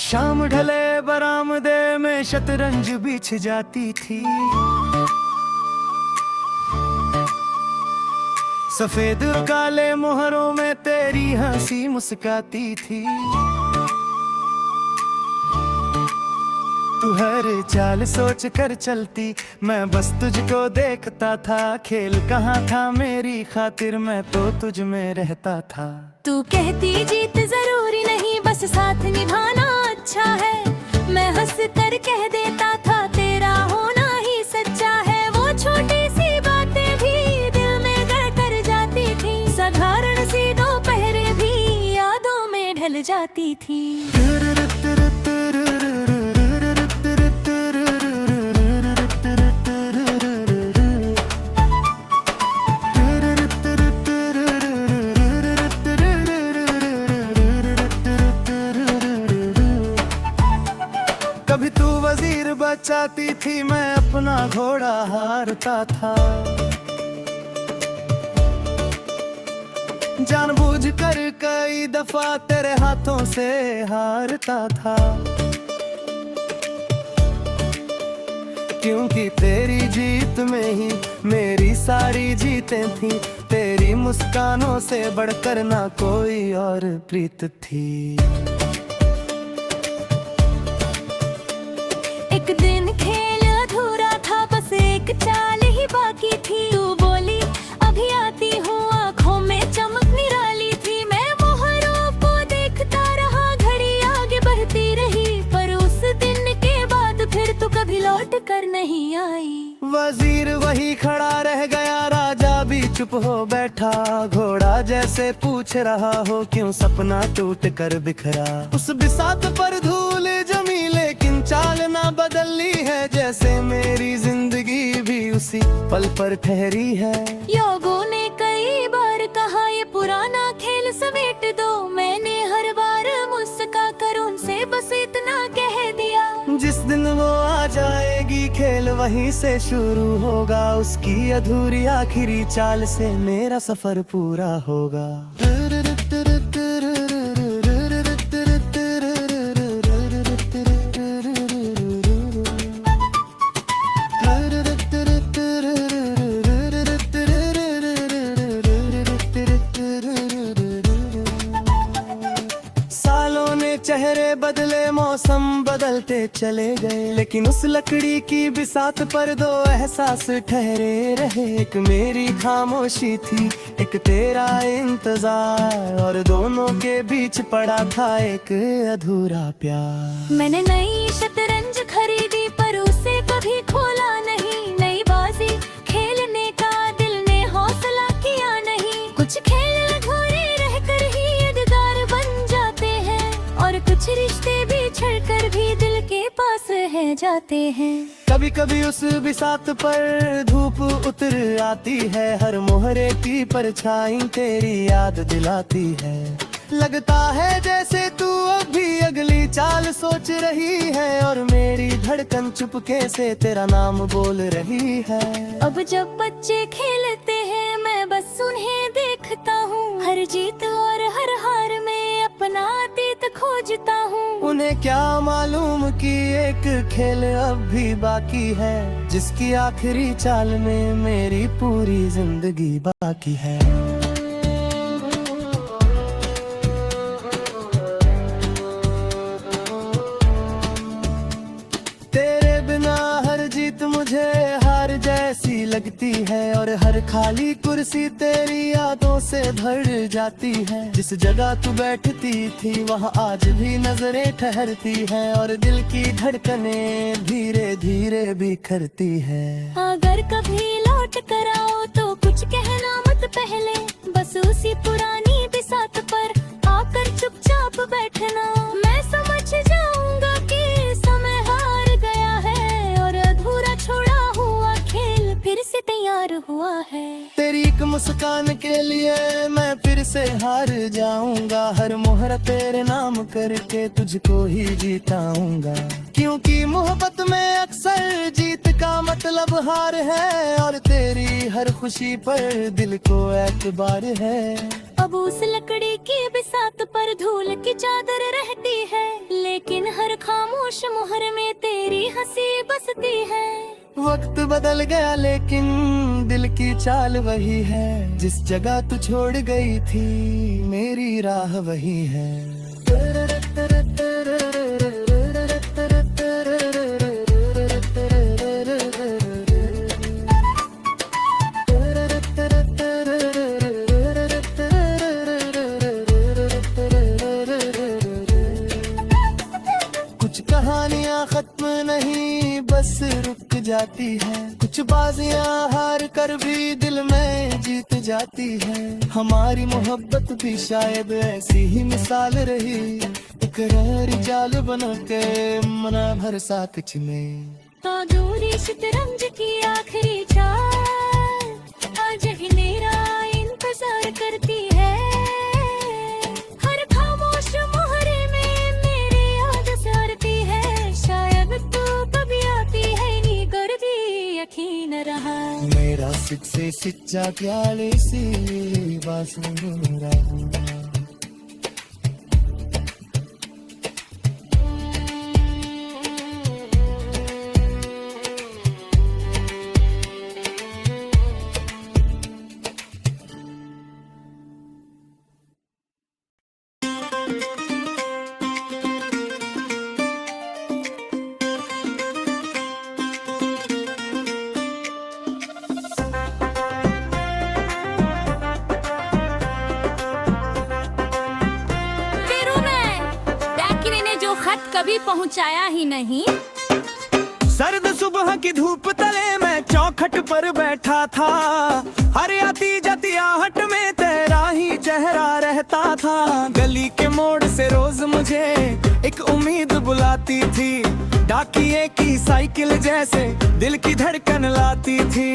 शाम ढले बरामदे में शतरंज बिछ जाती थी। सफेद और काले मोहरों में तेरी हंसी मुस्काती थी। तू हर चाल सोच कर चलती, मैं बस तुझको देखता था। खेल कहाँ था मेरी खातिर, मैं तो तुझ में रहता था। तू कहती जीत जरूरी नहीं, बस साथ निभाना अच्छा है। मैं हंस कर कह देता था तेरा होना ही सच्चा है। वो छोटी सी बातें भी दिल में गड़ कर जाती थी। साधारण सी दोपहरें भी यादों में ढल जाती थी। कभी तू वजीर बचाती थी, मैं अपना घोड़ा हारता था। जानबूझकर कई दफा तेरे हाथों से हारता था। क्योंकि तेरी जीत में ही मेरी सारी जीतें थी। तेरी मुस्कानों से बढ़कर ना कोई और प्रीत थी। एक दिन खेल अधूरा था, बस एक चाल ही बाकी थी। तू बोली अभी आती हूँ, आँखों में चमक निराली थी। मैं मोहरों को देखता रहा, घड़ी आगे बढ़ती रही। पर उस दिन के बाद फिर तू कभी लौट कर नहीं आई। वजीर वही खड़ा रह गया, राजा भी चुप हो बैठा। घोड़ा जैसे पूछ रहा हो क्यों सपना टूट कर बिखरा। उस बिसात पर धूल जमी लेकिन चाल ना बदली है। जैसे मेरी जिंदगी भी उसी पल पर ठहरी है। योगों ने कई बार कहा ये पुराना खेल समेट दो। मैंने हर बार मुस्कुरा कर उनसे बस इतना कह दिया, जिस दिन वो आ जाएगी खेल वहीं से शुरू होगा। उसकी अधूरी आखिरी चाल से मेरा सफर पूरा होगा। चेहरे बदले, मौसम बदलते चले गए, लेकिन उस लकड़ी की बिसात पर दो एहसास ठहरे रहे। एक मेरी खामोशी थी, एक तेरा इंतजार, और दोनों के बीच पड़ा था एक अधूरा प्यार। मैंने नई शतरंज खरीदी पर उसे कभी खोला नहीं। नई बाजी खेलने का दिल ने हौसला किया नहीं। कुछ खेल अधूरे रहकर ही यादगार बन जाते हैं, और कुछ रिश्ते बिछड़ कर भी दिल के पास रह जाते हैं। कभी कभी उस बिसात पर धूप उतर आती है, हर मोहरे की परछाई तेरी याद दिलाती है। लगता है जैसे तू अभी अगली चाल सोच रही है, और मेरी धड़कन चुपके से तेरा नाम बोल रही है। अब जब बच्चे खेलते हैं मैं बस उन्हें देखता हूँ। हर जीत और हर हार में अपना अतीत खोजता हूँ। उन्हें क्या मालूम कि एक खेल अब भी बाकी है, जिसकी आखिरी चाल में मेरी पूरी जिंदगी बाकी है। तेरे बिना हर जीत मुझे हार जैसी लगती है, और हर खाली कुर्सी तेरी यादों से भर जाती है। जिस जगह तू बैठती थी वहाँ आज भी नजरें ठहरती हैं, और दिल की धड़कनें धीरे धीरे बिखरती है। अगर कभी लौट कर आओ तो कुछ कहना मत पहले, बस उसी पुरानी बिसात पर आकर चुपचाप बैठना। मैं समझ जाऊंगा कि समय हार गया है, और अधूरा छोड़ा हुआ खेल फिर से तैयार हुआ है। तेरी एक मुस्कान के लिए मैं फिर से हार जाऊंगा, हर मोहर तेरे नाम करके तुझको ही जीताऊंगा। क्योंकि मोहब्बत में अक्सर जीत का मतलब हार है, और तेरी हर खुशी पर दिल को एतबार है। अब उस लकड़ी की बिसात पर धूल की चादर रहती है, लेकिन हर खामोश मोहर में तेरी हंसी बसती है। वक्त बदल गया लेकिन दिल की चाल वही है, जिस जगह तू छोड़ गई थी मेरी राह वही है। कुछ कहानियां खत्म नहीं बस रुक जाती है, कुछ बाजियां हार कर भी दिल में जीत जाती है। हमारी मोहब्बत भी शायद ऐसी ही मिसाल रही, इकरार जाल बना के मना भर साथ में। तो दूरी शतरंज की आखिरी चाल आज ही मेरा इंतजार करती है। हर खामोश मोहरे में मेरी याद सरती है, शायद तू कभी आती है नी गर्दी यकीन रहा। मेरा सिख से सिच्चा प्याले से बासुरा कभी पहुंचाया ही नहीं। सर्द सुबह की धूप तले मैं चौखट पर बैठा था, हर आती जाती आहट में तेरा ही चेहरा रहता था। गली के मोड़ से रोज मुझे एक उम्मीद बुलाती थी, डाकिये की साइकिल जैसे दिल की धड़कन लाती थी।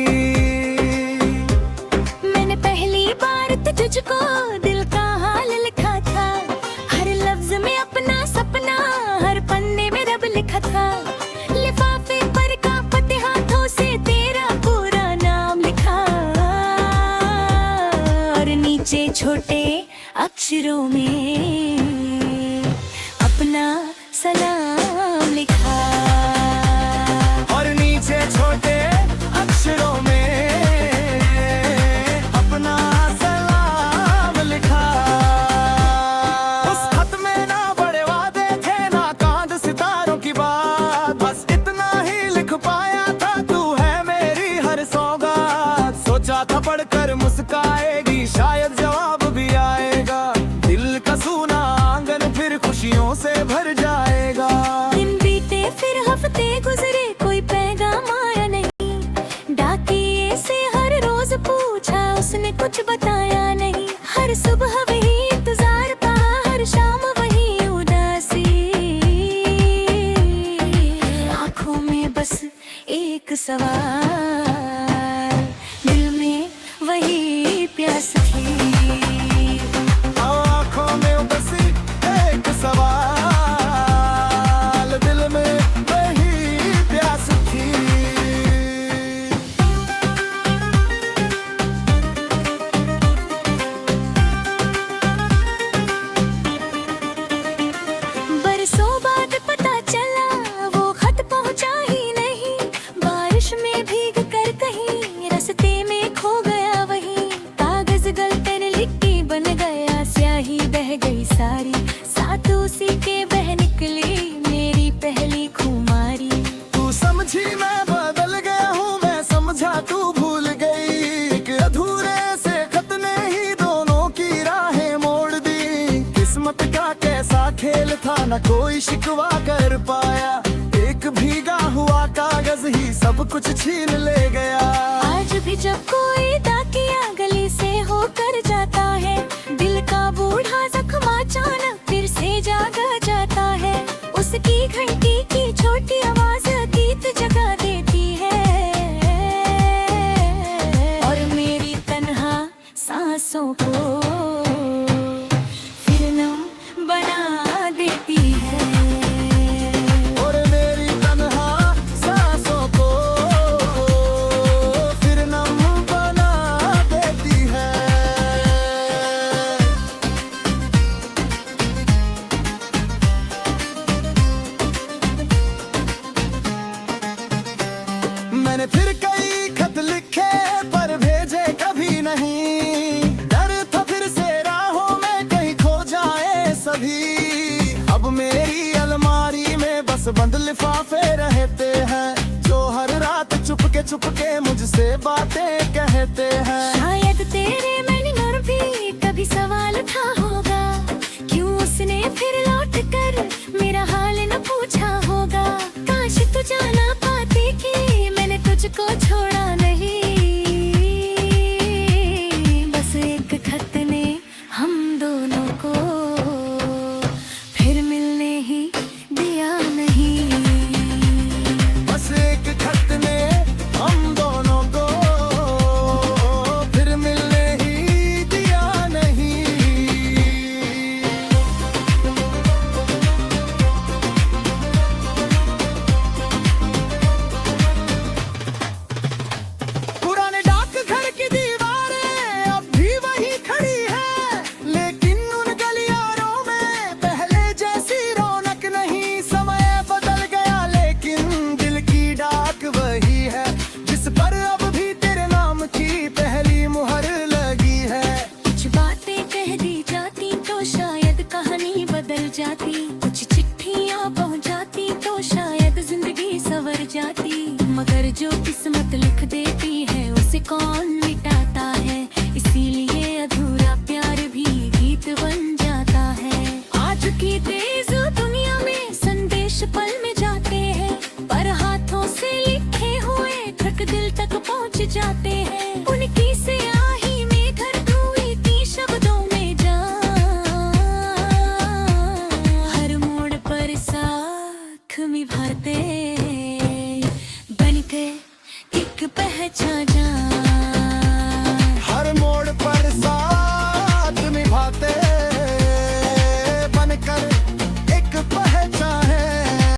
मैंने पहली बार तुझको दिल का हाल लिखा था, हर लफ्ज में अपना सपना हर पन्ने में रब लिखा था। लिफाफे पर कांपते हाथों से तेरा पूरा नाम लिखा, और नीचे छोटे अक्षरों में अपना सलाम लिखा। और नीचे छोटे अक्षरों में अपना सलाम लिखा। उस खत में ना बड़े वादे थे ना कांद सितारों की बात, बस इतना ही लिख पाया था तू है मेरी हर सौगात। सोचा था पढ़कर मुस्काएगी शायद जवाब भी आएगा, दिल का सूना आंगन फिर खुशियों से भर जाएगा। दिन बीते फिर हफ्ते गुजरे कोई पैगाम आया नहीं, डाकिये से हर रोज पूछा उसने कुछ बताया नहीं। हर सुबह वही इंतजार था, हर शाम वही उदासी, आँखों में बस एक सवाल, दिल में वही प्यास थी। आँखों में बस एक सवाल, दिल में वही प्यास थी। बरसों बाद पता चला वो खत पहुंचा ही नहीं, बारिश में भीग कर कहीं रास्ते में खो गया वही। कागज गलतन लिट्टी बन गया, स्याही बह गई सारी, साथ उसी के बह निकली मेरी पहली खुमारी। तू समझी मैं बदल गया हूँ, मैं समझा तू भूल गई। एक अधूरे से खत ने ही दोनों की राहें मोड़ दी। किस्मत का कैसा खेल था न कोई शिकवा कर पाया, एक भीगा हुआ कागज ही सब कुछ छीन ले गया। आज भी जब कोई डाकिया गली से होकर जाता है, दिल का बूढ़ा जख्म अचानक फिर से जागा जाता है। उसकी घंटी की छोटी आवाज अतीत जगा देती है, और मेरी तन्हा कभी। अब मेरी अलमारी में बस बंद लिफाफे रहते हैं, जो हर रात चुपके मुझसे बातें कहते हैं। शायद तेरे मन और भी कभी सवाल था होगा, क्यों उसने फिर लौट कर मेरा हाल न पूछा होगा। काश तू जाना पाती कि मैंने तुझको छोड़ा नहीं, बस एक खत ने हम दोनों को फिर मिलने ही दिया नहीं। बस एक खत ने हम दोनों को फिर मिलने ही दिया नहीं। पुराने डाकघर की दीवारें अब भी वही खड़ी है, लेकिन उन गलियारों में पहले जैसी रौनक नहीं। समय बदल गया लेकिन दिल की डाक वही है, जिस पर अब भी तेरे नाम की पहली मुहर लगी है। कुछ बातें कह दी जाती तो शायद कहानी बदल जाती, कुछ चिट्ठियाँ पहुँच जाती तो शायद जिंदगी संवर जाती। मगर जो किस्मत लिख देती है उसे कौन मिटाता है, इसीलिए अधूरा प्यार भी गीत बन जाता है। आज की तेज दुनिया में संदेश पल में जाते हैं, पर हाथों से लिखे हुए खत दिल तक पहुँच जाते हैं। उनकी स्याही में घर धुई थी शब्दों में जान, हर मोड़ पर साथ निभाते बनके एक पहचान। हर मोड़ पर साथ निभाते बनकर एक पहचान है।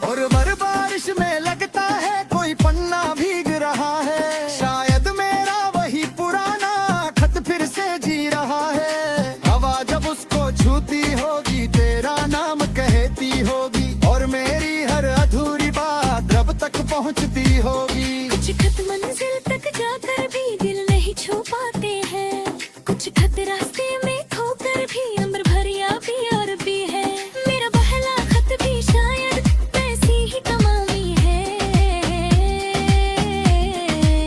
और बार बारिश में लगता है कोई पन्ना भीग रहा है, शायद मेरा वही पुराना खत फिर से जी रहा है। हवा जब उसको छूती होगी तेरा नाम कहती होगी, और मेरी हर अधूरी बात रब तक पहुंचती होगी। कुछ खत मंजिल तक जाकर भी दिल नहीं छू पाते हैं, कुछ खत रास्ते में खोकर भी उम्र भर याद और भी है। मेरा पहला खत भी शायद वैसी ही कमाई है,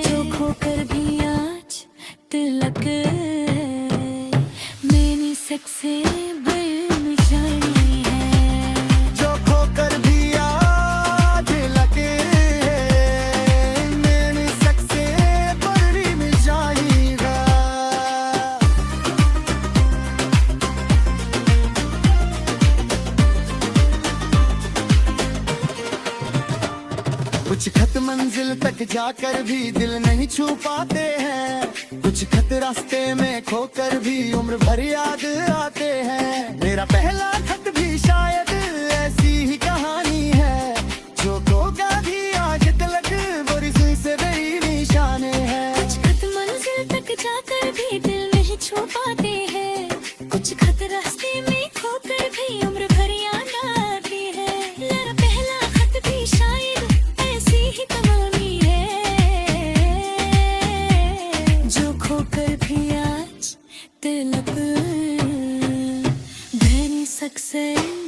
जो खोकर भी आज तिलक मैंने सबसे बड़ी जानी है। जो खोकर भी आज लगे मैंने सबसे बड़ी मिल जाएगा। कुछ खत मंजिल तक जाकर भी दिल नहीं छू पाते हैं, कुछ खत रास्ते में खोकर भी उम्र भर याद आते हैं। मेरा पहला खत भी शायद ऐसी ही कहानी है, जो खोगा भी आज तलक बुरी सुई से बड़ी निशाने हैं। कुछ खत मंजिल तक जाकर भी दिल नहीं छू पाते हैं, कुछ खत रास्ते में खोकर भी उम्र भर याद आती है। मेरा पहला खत भी शायद ऐसी ही कहानी है, जो खोकर भी आज तिलक धनी सक्सेस